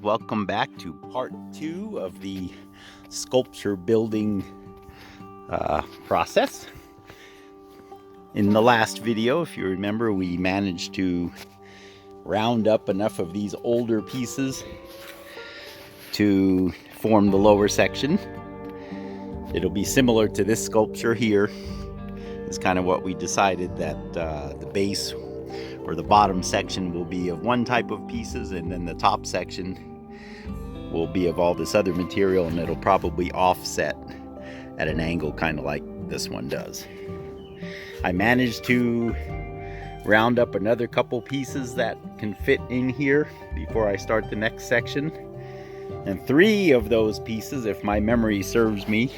welcome back to part 2 of the sculpture building process. In the last video, if you remember, we managed to round up enough of these older pieces to form the lower section. It'll be similar to this sculpture here. It's kind of what we decided, that the base or the bottom section will be of one type of pieces, and then the top section will be of all this other material, and it'll probably offset at an angle kind of like this one does. I managed to round up another couple pieces that can fit in here before I start the next section, and 3 of those pieces, if my memory serves me,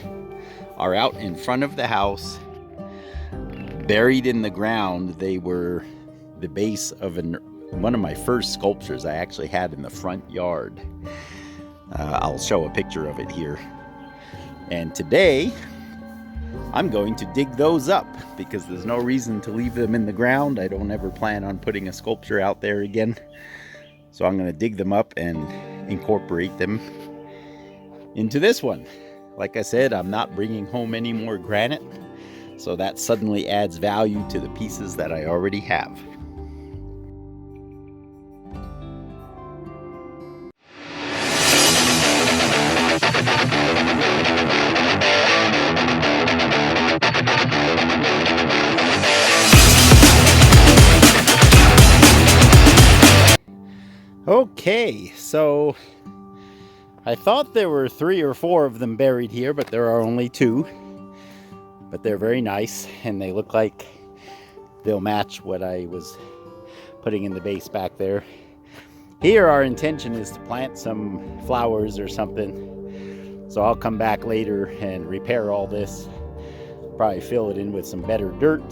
are out in front of the house, buried in the ground. They were the base of one of my first sculptures I actually had in the front yard. I'll show a picture of it here. And today I'm going to dig those up because there's no reason to leave them in the ground. I don't ever plan on putting a sculpture out there again. So I'm going to dig them up and incorporate them into this one. Like I said, I'm not bringing home any more granite, so that suddenly adds value to the pieces that I already have. Okay, so I thought there were 3 or 4 of them buried here, but there are only 2. But they're very nice, and they look like they'll match what I was putting in the base back there. Here our intention is to plant some flowers or something, so I'll come back later and repair all this, probably fill it in with some better dirt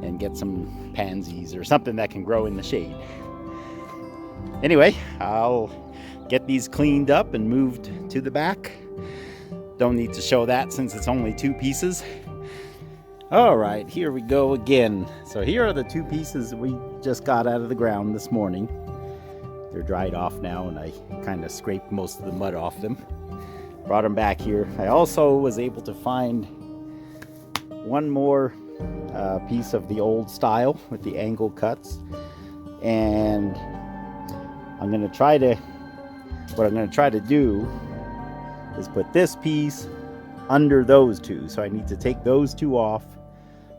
and get some pansies or something that can grow in the shade. Anyway, I'll get these cleaned up and moved to the back. Don't need to show that since it's only 2 pieces. All right, here we go again. So here are the 2 pieces that we just got out of the ground this morning. They're dried off now, and I kind of scraped most of the mud off them. Brought them back here. I also was able to find one more piece of the old style with the angle cuts, and what I'm going to try to do is put this piece under those 2. So I need to take those 2 off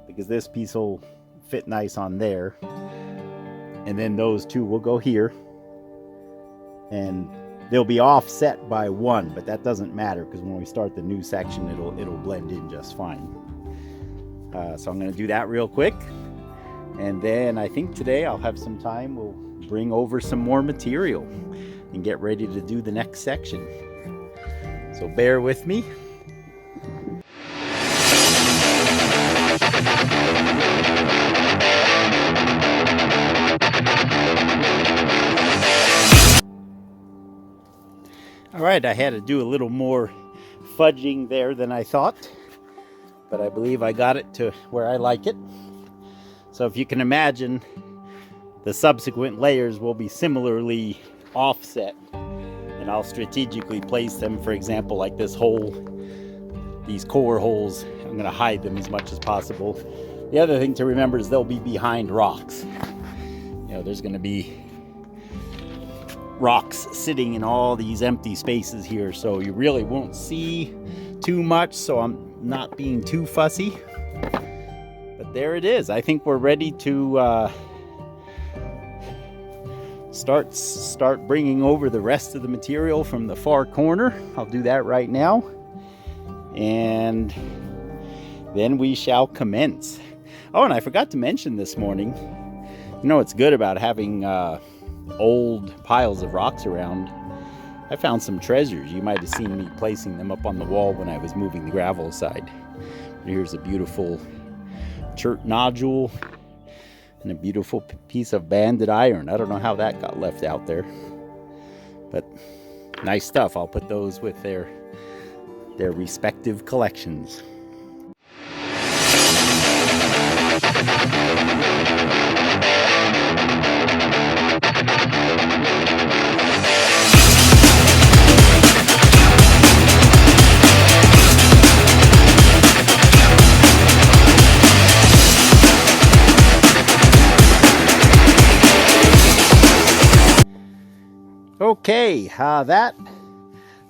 because this piece will fit nice on there, and then those 2 will go here, and they'll be offset by 1, but that doesn't matter because when we start the new section it'll blend in just fine. So I'm going to do that real quick, and then I think today I'll have some time. We'll bring over some more material and get ready to do the next section. So bear with me. All right, I had to do a little more fudging there than I thought, but I believe I got it to where I like it. So if you can imagine, the subsequent layers will be similarly offset, and I'll strategically place them, for example, like this hole, these core holes. I'm going to hide them as much as possible. The other thing to remember is they'll be behind rocks. You know, there's going to be rocks sitting in all these empty spaces here, so you really won't see too much, so I'm not being too fussy. But there it is. I think we're ready to start bringing over the rest of the material from the far corner. I'll do that right now, and then we shall commence. Oh, and I forgot to mention this morning, you know what's good about having old piles of rocks around? I found some treasures. You might have seen me placing them up on the wall when I was moving the gravel aside. Here's a beautiful chert nodule and a beautiful piece of banded iron. I don't know how that got left out there, but nice stuff. I'll put those with their respective collections. Okay, that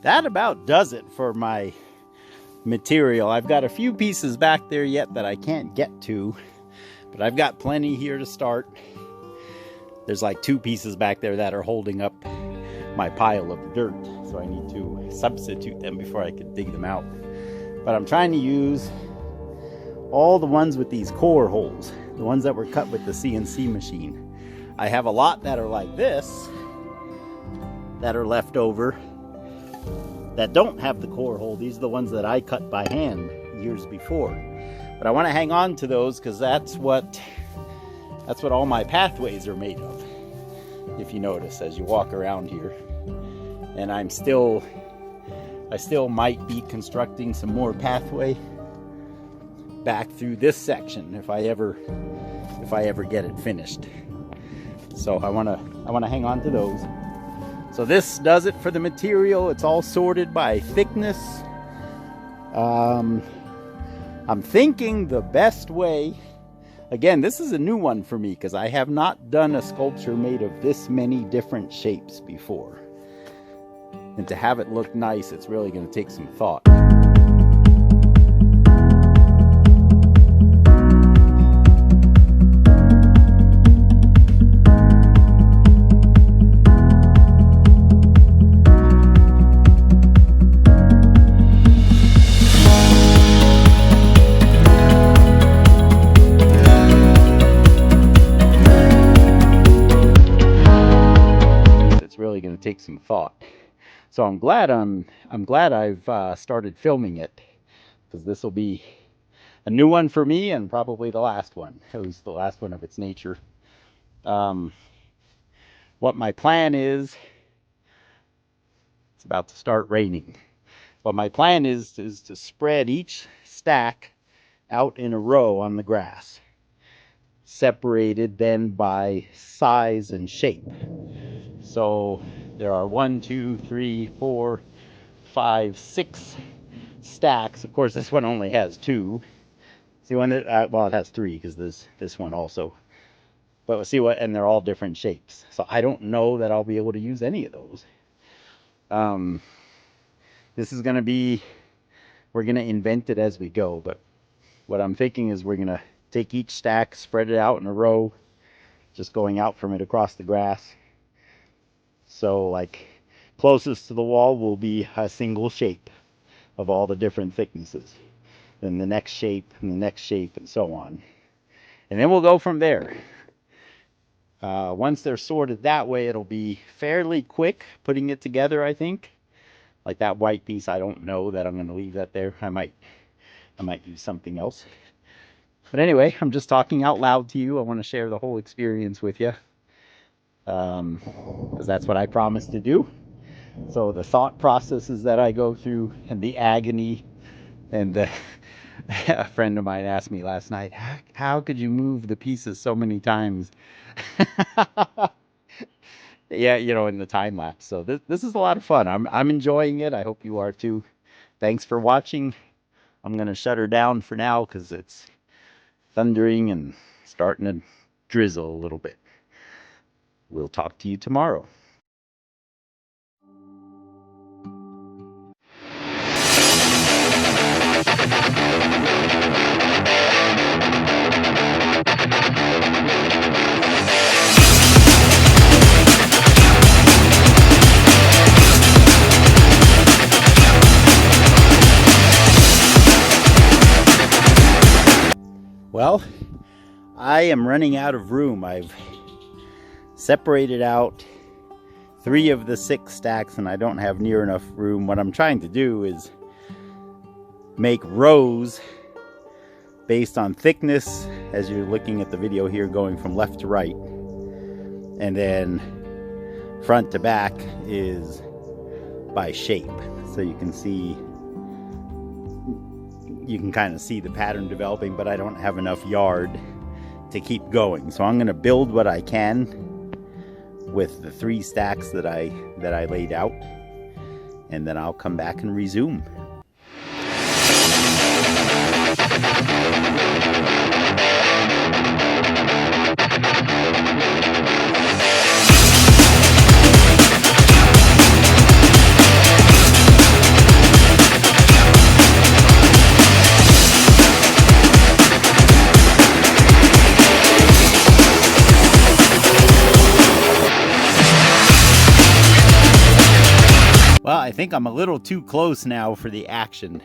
about does it for my material. I've got a few pieces back there yet that I can't get to, but I've got plenty here to start. There's like 2 pieces back there that are holding up my pile of dirt, so I need to substitute them before I can dig them out. But I'm trying to use all the ones with these core holes, the ones that were cut with the CNC machine. I have a lot that are like this, that are left over, that don't have the core hole. These are the ones that I cut by hand years before. But I want to hang on to those because that's what all my pathways are made of, if you notice as you walk around here. And I still might be constructing some more pathway back through this section if I ever get it finished. So I want to hang on to those. So this does it for the material. It's all sorted by thickness. I'm thinking the best way, again, this is a new one for me because I have not done a sculpture made of this many different shapes before. And to have it look nice, it's really going to take some thought. Going to take some thought. So I'm glad I've started filming it, because this will be a new one for me and probably the last one, at least the last one of its nature. What my plan is, it's about to start raining. What my plan is to spread each stack out in a row on the grass, separated then by size and shape. So there are 1, 2, 3, 4, 5, 6 stacks. Of course, this one only has 2. See one that well, it has 3 because this one also. But we'll see what, and they're all different shapes. So I don't know that I'll be able to use any of those. This is going to be, we're going to invent it as we go. But what I'm thinking is we're going to take each stack, spread it out in a row, just going out from it across the grass. So like closest to the wall will be a single shape of all the different thicknesses. Then the next shape and the next shape and so on. And then we'll go from there. Once they're sorted that way, it'll be fairly quick putting it together, I think. Like that white piece, I don't know that I'm going to leave that there. I might use something else. But anyway, I'm just talking out loud to you. I want to share the whole experience with you. Because that's what I promised to do. So the thought processes that I go through and the agony, and a friend of mine asked me last night, how could you move the pieces so many times? Yeah, you know, in the time lapse. So this is a lot of fun. I'm enjoying it. I hope you are too. Thanks for watching. I'm gonna shut her down for now because it's thundering and starting to drizzle a little bit. We'll talk to you tomorrow. Well, I am running out of room. I've separated out 3 of the 6 stacks and I don't have near enough room. What I'm trying to do is make rows based on thickness, as you're looking at the video here, going from left to right, and then front to back is by shape. So you can see, you can kind of see the pattern developing, but I don't have enough yard to keep going. So I'm going to build what I can with the 3 stacks that I laid out, and then I'll come back and resume. think I'm a little too close now for the action.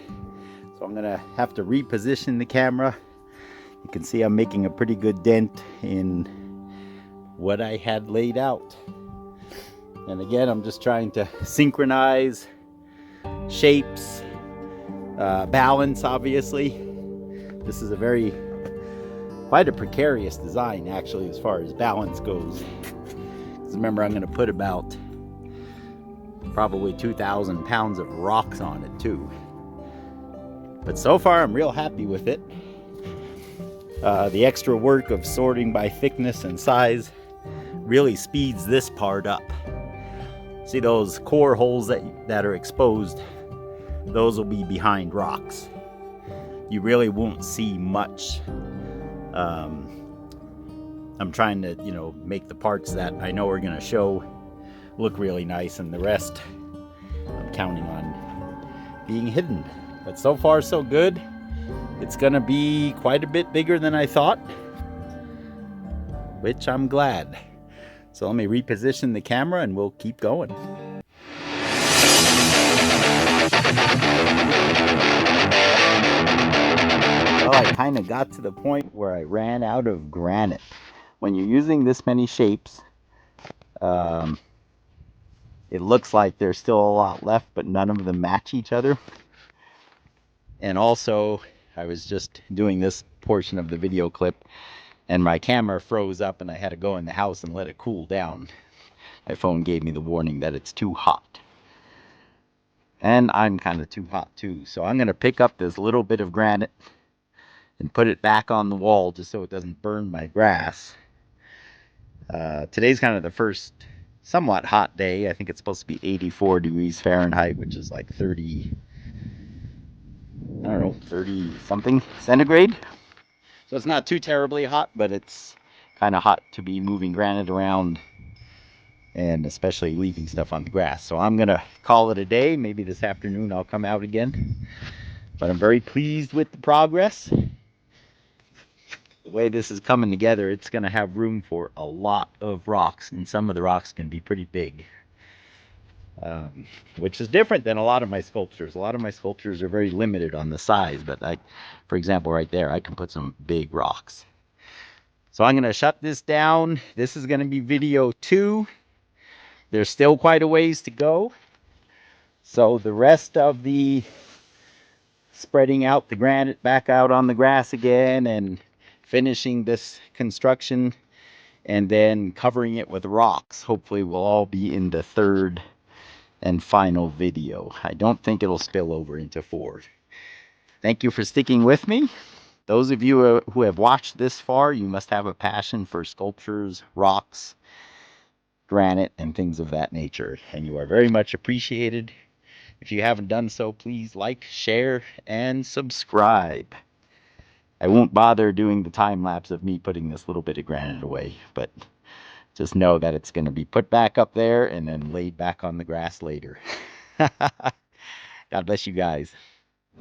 So I'm gonna have to reposition the camera. You can see I'm making a pretty good dent in what I had laid out. And again, I'm just trying to synchronize shapes, balance, obviously. This is quite a precarious design, actually, as far as balance goes. Because remember, I'm gonna put about probably 2,000 pounds of rocks on it too. But so far, I'm real happy with it. The extra work of sorting by thickness and size really speeds this part up. See those core holes that are exposed? Those will be behind rocks. You really won't see much. I'm trying to, make the parts that I know are going to show look really nice, and the rest I'm counting on being hidden. But so far, so good. It's going to be quite a bit bigger than I thought, which I'm glad. So let me reposition the camera and we'll keep going. Well, I kind of got to the point where I ran out of granite. When you're using this many shapes, it looks like there's still a lot left, but none of them match each other. And also, I was just doing this portion of the video clip, and my camera froze up, and I had to go in the house and let it cool down. My phone gave me the warning that it's too hot. And I'm kind of too hot too. So I'm going to pick up this little bit of granite and put it back on the wall just so it doesn't burn my grass. Today's kind of the first somewhat hot day. I think it's supposed to be 84 degrees Fahrenheit, which is like 30 something centigrade. So it's not too terribly hot, but it's kind of hot to be moving granite around and especially leaving stuff on the grass. So I'm gonna call it a day. Maybe this afternoon I'll come out again. But I'm very pleased with the progress. The way this is coming together, it's gonna have room for a lot of rocks, and some of the rocks can be pretty big. Which is different than a lot of my sculptures. A lot of my sculptures are very limited on the size, but for example, right there, I can put some big rocks. So I'm gonna shut this down. This is gonna be video 2. There's still quite a ways to go. So the rest of the spreading out the granite back out on the grass again and finishing this construction and then covering it with rocks, hopefully will all be in the 3rd and final video. I don't think it'll spill over into 4. Thank you for sticking with me. Those of you who have watched this far, you must have a passion for sculptures, rocks, granite, and things of that nature, and you are very much appreciated. If you haven't done so, please like, share, and subscribe. I won't bother doing the time lapse of me putting this little bit of granite away, but just know that it's going to be put back up there and then laid back on the grass later. God bless you guys.